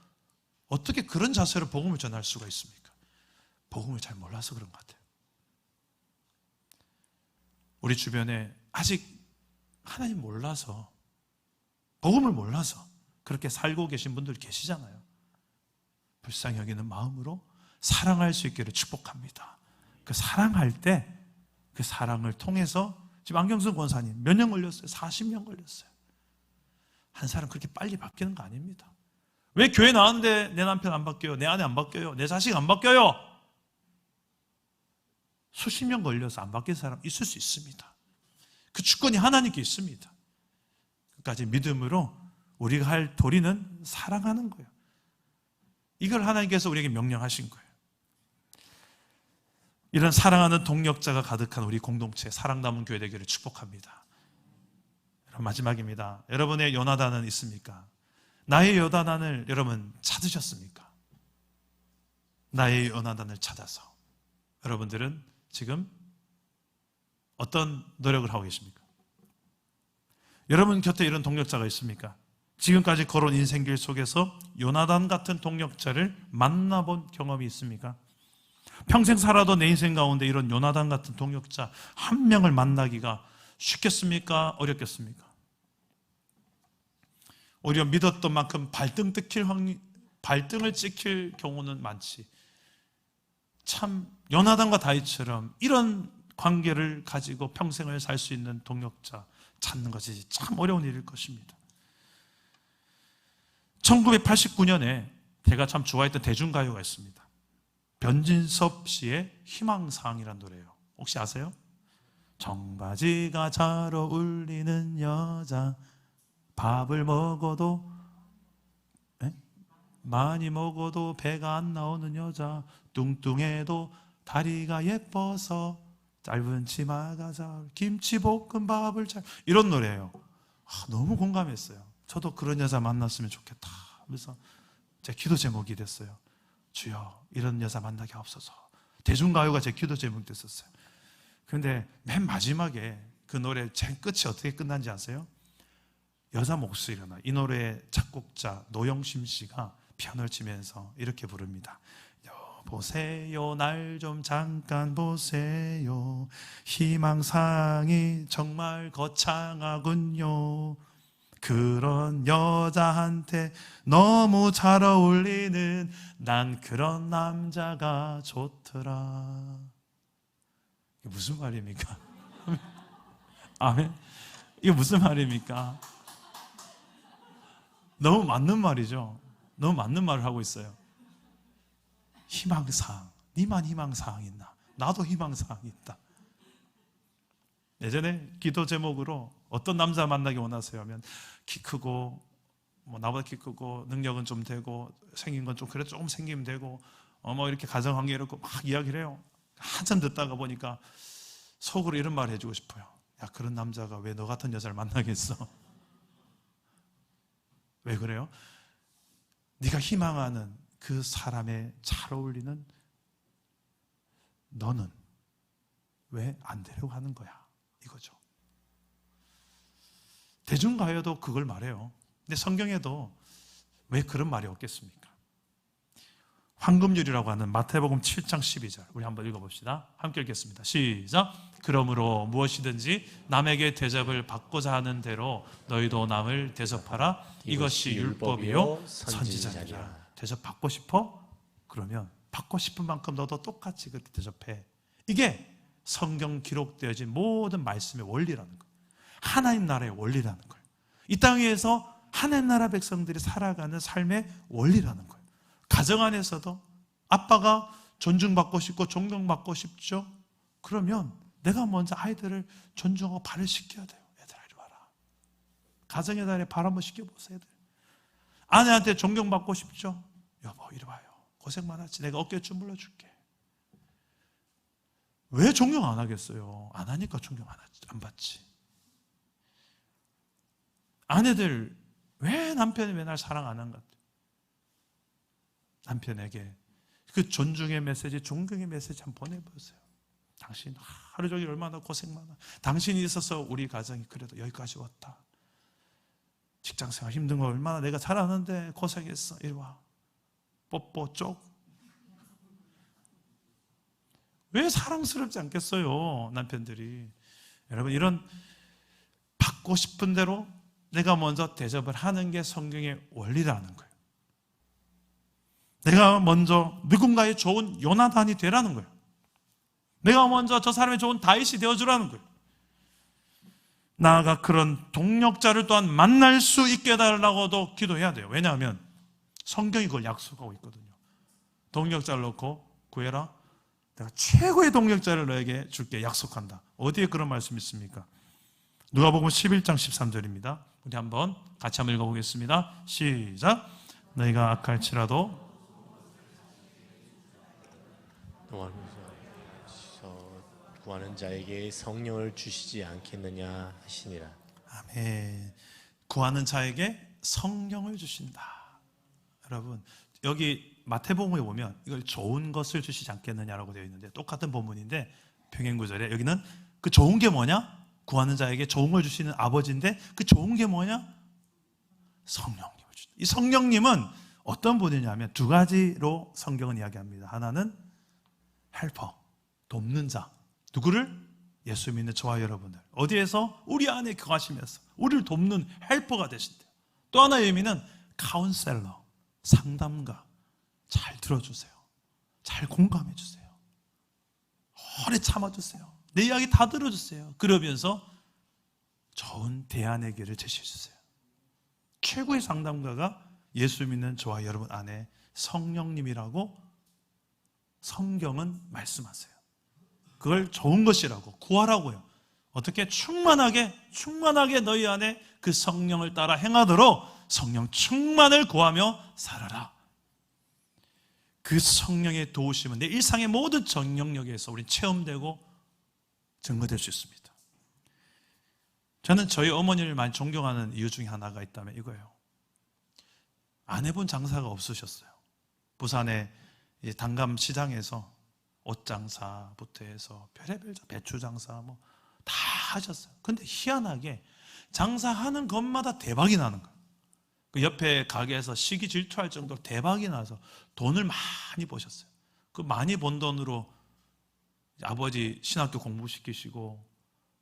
어떻게 그런 자세로 복음을 전할 수가 있습니까? 복음을 잘 몰라서 그런 것 같아요. 우리 주변에 아직 하나님 몰라서 복음을 몰라서 그렇게 살고 계신 분들 계시잖아요. 불쌍히 여기는 마음으로 사랑할 수 있기를 축복합니다. 그 사랑할 때 그 사랑을 통해서 지금 안경순 권사님 몇 년 걸렸어요? 40년 걸렸어요. 한 사람 그렇게 빨리 바뀌는 거 아닙니다. 왜 교회 나왔는데 내 남편 안 바뀌어요? 내 아내 안 바뀌어요? 내 자식 안 바뀌어요? 수십 년 걸려서 안 바뀐 사람 있을 수 있습니다. 그 주권이 하나님께 있습니다. 끝까지 믿음으로 우리가 할 도리는 사랑하는 거예요. 이걸 하나님께서 우리에게 명령하신 거예요. 이런 사랑하는 동력자가 가득한 우리 공동체 사랑 남은 교회 되기를 축복합니다. 마지막입니다. 여러분의 요나단은 있습니까? 나의 요나단을 여러분 찾으셨습니까? 나의 요나단을 찾아서 여러분들은 지금 어떤 노력을 하고 계십니까? 여러분 곁에 이런 동력자가 있습니까? 지금까지 걸어온 인생길 속에서 요나단 같은 동력자를 만나본 경험이 있습니까? 평생 살아도 내 인생 가운데 이런 요나단 같은 동력자 한 명을 만나기가 쉽겠습니까? 어렵겠습니까? 오히려 믿었던 만큼 발등을 찍힐 경우는 많지. 참 요나단과 다윗처럼 이런 관계를 가지고 평생을 살 수 있는 동력자 찾는 것이 참 어려운 일일 것입니다. 1989년에 제가 참 좋아했던 대중가요가 있습니다. 변진섭 씨의 희망사항이라는 노래예요. 혹시 아세요? 청바지가 잘 어울리는 여자, 밥을 먹어도 많이 먹어도 배가 안 나오는 여자, 뚱뚱해도 다리가 예뻐서 짧은 치마가 잘, 김치볶음밥을 잘, 이런 노래예요. 너무 공감했어요. 저도 그런 여자 만났으면 좋겠다 하면서 제 기도 제목이 됐어요. 주여 이런 여자 만나게 하옵소서. 대중가요가 제 기도 제목이 됐었어요. 그런데 맨 마지막에 그 노래 제 끝이 어떻게 끝난지 아세요? 여자 목소리가 나요. 이 노래의 작곡자 노영심 씨가 피아노를 치면서 이렇게 부릅니다. 보세요, 날 좀 잠깐 보세요. 희망사항이 정말 거창하군요. 그런 여자한테 너무 잘 어울리는 난 그런 남자가 좋더라. 이게 무슨 말입니까? 아멘. 이게 무슨 말입니까? 너무 맞는 말이죠. 너무 맞는 말을 하고 있어요. 희망사항, 니만 희망사항 있나? 나도 희망사항이 있다. 예전에 기도 제목으로 어떤 남자 만나기 원하세요 하면 키 크고 뭐 나보다 키 크고 능력은 좀 되고 생긴 건 좀 그래도 조금 생기면 되고 뭐 이렇게 가정관계 이렇고 막 이야기를 해요. 한참 듣다가 보니까 속으로 이런 말 해주고 싶어요. 야, 그런 남자가 왜 너 같은 여자를 만나겠어? 왜 그래요? 네가 희망하는 그 사람에 잘 어울리는 너는 왜 안 되려고 하는 거야? 이거죠. 대중가요도 그걸 말해요. 근데 성경에도 왜 그런 말이 없겠습니까? 황금률이라고 하는 마태복음 7장 12절 우리 한번 읽어봅시다. 함께 읽겠습니다. 시작. 그러므로 무엇이든지 남에게 대접을 받고자 하는 대로 너희도 남을 대접하라. 이것이 율법이요 선지자니라. 대접 받고 싶어? 그러면 받고 싶은 만큼 너도 똑같이 그렇게 대접해. 이게 성경 기록되어진 모든 말씀의 원리라는 거예요. 하나님 나라의 원리라는 거예요. 이 땅에서 하나님 나라 백성들이 살아가는 삶의 원리라는 거예요. 가정 안에서도 아빠가 존중받고 싶고 존경받고 싶죠? 그러면 내가 먼저 아이들을 존중하고 발을 씻겨야 돼요. 얘들아 이리 와라. 가정의 달에 발 한번 씻겨보세요. 애들. 아내한테 존경받고 싶죠? 여보 이리 와요. 고생 많았지. 내가 어깨 주물러 줄게. 왜 존경 안 하겠어요? 안 하니까 존경 안 받지. 아내들 왜 남편이 맨날 사랑 안 한 것 같아요? 남편에게 그 존중의 메시지, 존경의 메시지 한번 보내보세요. 당신 하루 종일 얼마나 고생 많아. 당신이 있어서 우리 가정이 그래도 여기까지 왔다. 직장생활 힘든 거 얼마나 내가 잘하는데 고생했어. 이리 와. 뽀뽀 쪽. 왜 사랑스럽지 않겠어요, 남편들이. 여러분, 이런 받고 싶은 대로 내가 먼저 대접을 하는 게 성경의 원리라는 거예요. 내가 먼저 누군가의 좋은 요나단이 되라는 거예요. 내가 먼저 저 사람의 좋은 다윗이 되어주라는 거예요. 나아가 그런 동력자를 또한 만날 수 있게 해달라고도 기도해야 돼요. 왜냐하면 성경이 그걸 약속하고 있거든요. 동력자를 놓고 구해라. 내가 최고의 동력자를 너에게 줄게 약속한다. 어디에 그런 말씀이 있습니까? 누가복음 11장 13절입니다. 우리 한번 같이 한번 읽어보겠습니다. 시작. 너희가 악할지라도 구하는 자에게 성령을 주시지 않겠느냐 하시니라. 아멘. 구하는 자에게 성령을 주신다. 여러분, 여기 마태복음에 보면 이걸 좋은 것을 주시지 않겠느냐라고 되어 있는데 똑같은 본문인데 병행구절에 여기는 그 좋은 게 뭐냐? 구하는 자에게 좋은 걸 주시는 아버지인데 그 좋은 게 뭐냐? 성령님을 주신다. 이 성령님은 어떤 분이냐면 두 가지로 성경은 이야기합니다. 하나는 헬퍼, 돕는 자. 누구를? 예수 믿는 저와 여러분들. 어디에서? 우리 안에 거하시면서 우리를 돕는 헬퍼가 되신대요. 또 하나의 의미는 카운셀러, 상담가. 잘 들어주세요. 잘 공감해주세요. 오래 참아주세요. 내 이야기 다 들어주세요. 그러면서 좋은 대안의 길을 제시해주세요. 최고의 상담가가 예수 믿는 저와 여러분 안에 성령님이라고 성경은 말씀하세요. 그걸 좋은 것이라고 구하라고요. 어떻게? 충만하게 너희 안에 그 성령을 따라 행하도록 성령 충만을 구하며 살아라. 그 성령의 도우심은 내 일상의 모든 정령력에서 우린 체험되고 증거될 수 있습니다. 저는 저희 어머니를 많이 존경하는 이유 중에 하나가 있다면 이거예요. 안 해본 장사가 없으셨어요. 부산의 단감 시장에서 옷 장사부터 해서 별의별 배추 장사 뭐 다 하셨어요. 근데 희한하게 장사하는 것마다 대박이 나는 거예요. 그 옆에 가게에서 시기 질투할 정도로 대박이 나서 돈을 많이 버셨어요. 그 많이 번 돈으로 아버지 신학교 공부시키시고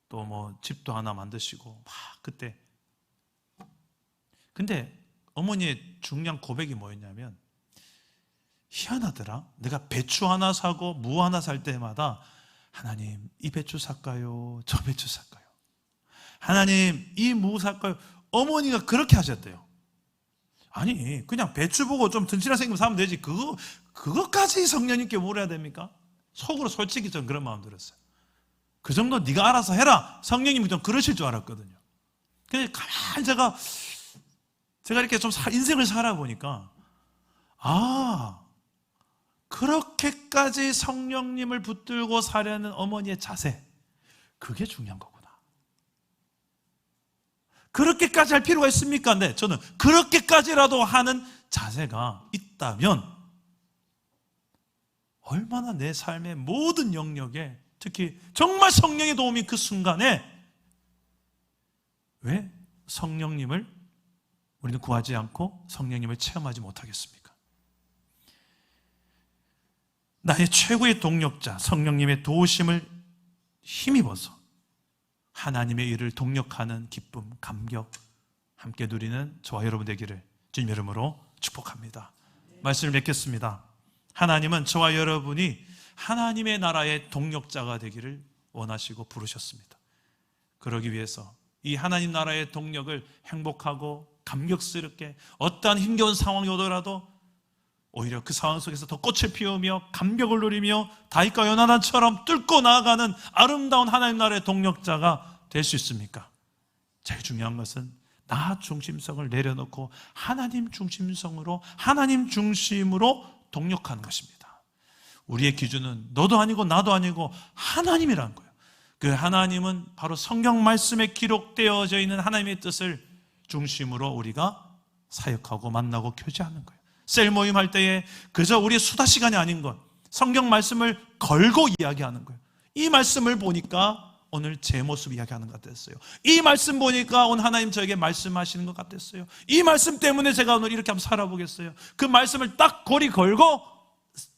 또 뭐 집도 하나 만드시고 막 그때. 근데 어머니의 중요한 고백이 뭐였냐면 희한하더라. 내가 배추 하나 사고 무 하나 살 때마다 하나님 이 배추 살까요? 저 배추 살까요? 하나님 이 무 살까요? 어머니가 그렇게 하셨대요. 아니 그냥 배추 보고 좀 든든하게 생기면 사면 되지 그것까지 성령님께 물어야 됩니까? 속으로 솔직히 좀 그런 마음 들었어요. 그 정도 네가 알아서 해라. 성령님이 좀 그러실 줄 알았거든요. 근데 가만히 제가 제가 이렇게 좀 인생을 살아보니까 그렇게까지 성령님을 붙들고 사려는 어머니의 자세, 그게 중요한 거구나. 그렇게까지 할 필요가 있습니까? 네, 저는 그렇게까지라도 하는 자세가 있다면 얼마나 내 삶의 모든 영역에, 특히 정말 성령의 도움이 그 순간에, 왜 성령님을 우리는 구하지 않고 성령님을 체험하지 못하겠습니까? 나의 최고의 동력자 성령님의 도우심을 힘입어서 하나님의 일을 동력하는 기쁨, 감격 함께 누리는 저와 여러분 되기를 주님 이름으로 축복합니다. 말씀을 맺겠습니다. 하나님은 저와 여러분이 하나님의 나라의 동력자가 되기를 원하시고 부르셨습니다. 그러기 위해서 이 하나님 나라의 동력을 행복하고 감격스럽게 어떠한 힘겨운 상황이 오더라도 오히려 그 상황 속에서 더 꽃을 피우며 감격을 누리며 다윗과 요나단처럼 뚫고 나아가는 아름다운 하나님 나라의 동력자가 될 수 있습니까? 제일 중요한 것은 나 중심성을 내려놓고 하나님 중심성으로, 하나님 중심으로 동력하는 것입니다. 우리의 기준은 너도 아니고 나도 아니고 하나님이라는 거예요. 그 하나님은 바로 성경 말씀에 기록되어져 있는 하나님의 뜻을 중심으로 우리가 사역하고 만나고 교제하는 거예요. 셀 모임 할 때에 그저 우리의 수다 시간이 아닌 것, 성경 말씀을 걸고 이야기하는 거예요. 이 말씀을 보니까 오늘 제 모습 이야기하는 것 같았어요. 이 말씀 보니까 오늘 하나님 저에게 말씀하시는 것 같았어요. 이 말씀 때문에 제가 오늘 이렇게 한번 살아보겠어요. 그 말씀을 딱 고리 걸고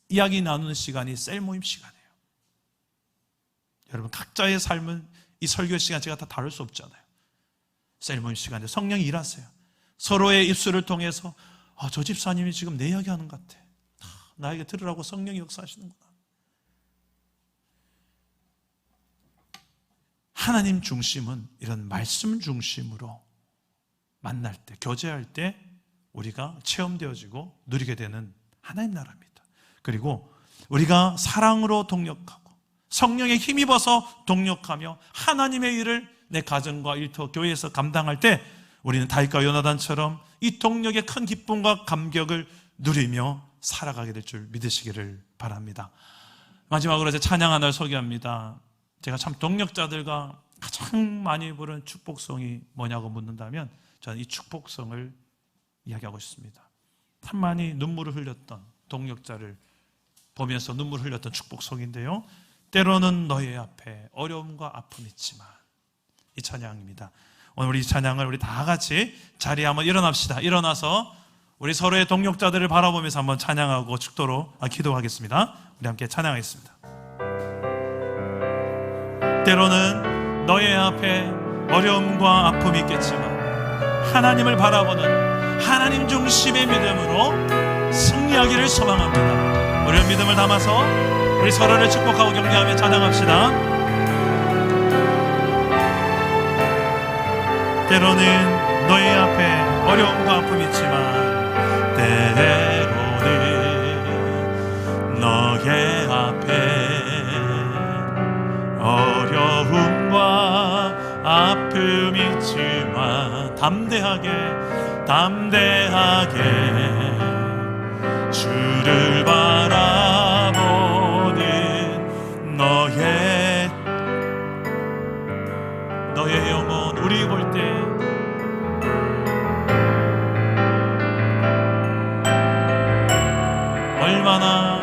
이야기 나누는 시간이 셀 모임 시간이에요. 여러분 각자의 삶은 이 설교 시간 제가 다 다룰 수 없잖아요. 셀 모임 시간에 성령이 일하세요. 서로의 입술을 통해서 저 집사님이 지금 내 이야기하는 것 같아. 나에게 들으라고 성령이 역사하시는구나. 하나님 중심은 이런 말씀 중심으로 만날 때, 교제할 때 우리가 체험되어지고 누리게 되는 하나님 나라입니다. 그리고 우리가 사랑으로 동력하고 성령에 힘입어서 동력하며 하나님의 일을 내 가정과 일터, 교회에서 감당할 때 우리는 다윗과 요나단처럼 이 동력의 큰 기쁨과 감격을 누리며 살아가게 될 줄 믿으시기를 바랍니다. 마지막으로 제 찬양 하나를 소개합니다. 제가 참 동력자들과 가장 많이 부른 축복성이 뭐냐고 묻는다면 저는 이 축복성을 이야기하고 싶습니다. 참 많이 눈물을 흘렸던 동력자를 보면서 눈물을 흘렸던 축복성인데요, 때로는 너의 앞에 어려움과 아픔이 있지만, 이 찬양입니다. 오늘 우리 이 찬양을 우리 다 같이 자리에 한번 일어납시다. 일어나서 우리 서로의 동력자들을 바라보면서 한번 찬양하고 기도하겠습니다. 우리 함께 찬양하겠습니다. 때로는 너의 앞에 어려움과 아픔이 있겠지만 하나님을 바라보는 하나님 중심의 믿음으로 승리하기를 소망합니다. 우리의 믿음을 담아서 우리 서로를 축복하고 격려하며 찬양합시다. 때로는 너의 앞에 어려움과 아픔이 있지만 때로는 너의 앞에 어려움과 아픔이 있지만 담대하게 주를 바라보는 너의 영혼, 우리 볼 때 얼마나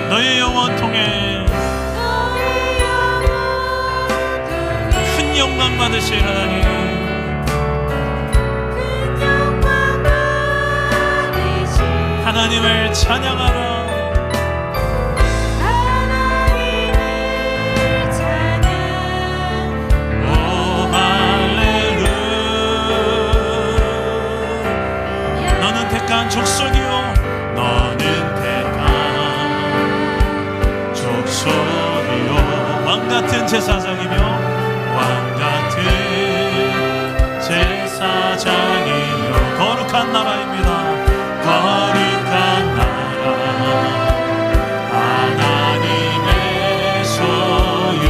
너의 영혼 통해 큰 영광 받으실 하나님, 하나님을 찬양하라. 족속이요, 너는 택한 족속이요, 왕같은 제사장이며 왕같은 제사장이며 거룩한 나라입니다. 거룩한 나라, 하나님의 소유,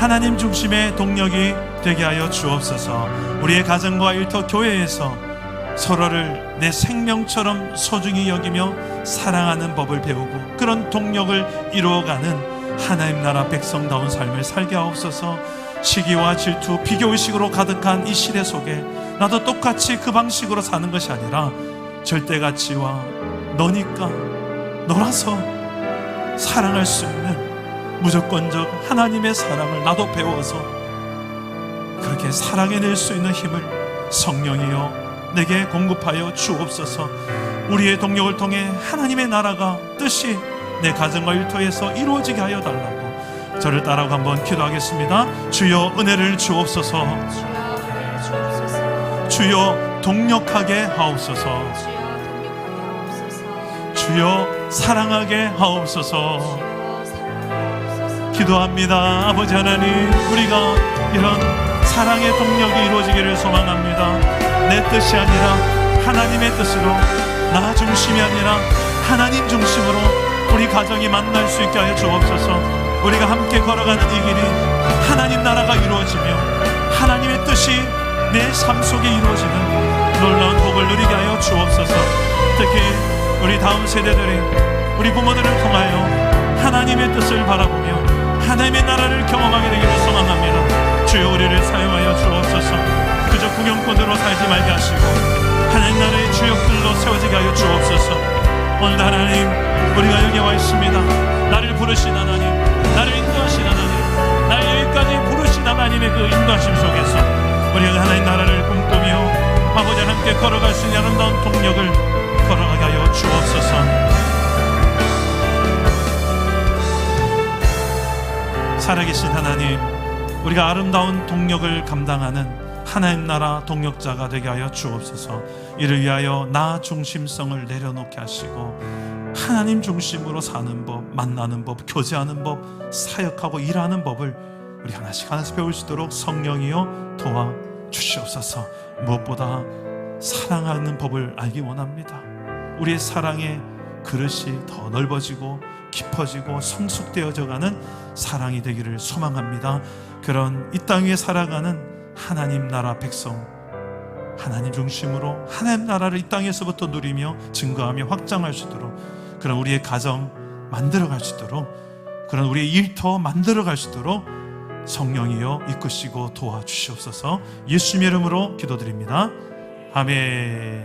하나님 중심의 동력이 되게 하여 주옵소서. 우리의 가정과 일터 교회에서 서로를 내 생명처럼 소중히 여기며 사랑하는 법을 배우고 그런 동력을 이루어가는 하나님 나라 백성다운 삶을 살게 하옵소서. 시기와 질투, 비교의식으로 가득한 이 시대 속에 나도 똑같이 그 방식으로 사는 것이 아니라 절대가치와 너니까 너라서 사랑할 수 있는 무조건적 하나님의 사랑을 나도 배워서 그렇게 사랑해낼 수 있는 힘을 성령이여 내게 공급하여 주옵소서. 우리의 동력을 통해 하나님의 나라가 뜻이 내 가정과 일터에서 이루어지게 하여 달라고 저를 따라고 한번 기도하겠습니다. 주여 은혜를 주옵소서. 주여 동력하게 하옵소서. 주여 사랑하게 하옵소서. 기도합니다. 아버지 하나님, 우리가 이런 사랑의 동력이 이루어지기를 소망합니다. 내 뜻이 아니라 하나님의 뜻으로, 나 중심이 아니라 하나님 중심으로 우리 가정이 만날 수 있게 하여 주옵소서. 우리가 함께 걸어가는 이 길이 하나님 나라가 이루어지며 하나님의 뜻이 내 삶 속에 이루어지는 놀라운 복을 누리게 하여 주옵소서. 특히 우리 다음 세대들이 우리 부모들을 통하여 하나님의 뜻을 바라보며 하나님의 나라를 경험하게 되기를 소망합니다. 주여 우리를 사용하여 주옵소서. 그저 구경꾼으로 살지 말게 하시고 하나님 나라의 주역들로 세워지게 하여 주옵소서. 오늘 하나님, 우리가 여기 와 있습니다. 나를 부르신 하나님, 나를 인도하신 하나님, 나를 여기까지 부르신 하나님의 그 인도하심 속에서 우리가 하나님 나라를 꿈꾸며 아버지와 함께 걸어갈 수 있는 아름다운 동력을 걸어가게 하여 주옵소서. 살아계신 하나님, 우리가 아름다운 동력을 감당하는 하나님 나라 동력자가 되게 하여 주옵소서. 이를 위하여 나 중심성을 내려놓게 하시고 하나님 중심으로 사는 법, 만나는 법, 교제하는 법, 사역하고 일하는 법을 우리 하나씩 하나씩 배울 수 있도록 성령이여 도와 주시옵소서. 무엇보다 사랑하는 법을 알기 원합니다. 우리의 사랑의 그릇이 더 넓어지고 깊어지고 성숙되어져가는 사랑이 되기를 소망합니다. 그런 이 땅 위에 살아가는 하나님 나라 백성, 하나님 중심으로 하나님 나라를 이 땅에서부터 누리며 증거하며 확장할 수 있도록, 그런 우리의 가정 만들어갈 수 있도록, 그런 우리의 일터 만들어갈 수 있도록 성령이여 이끄시고 도와주시옵소서. 예수님의 이름으로 기도드립니다. 아멘.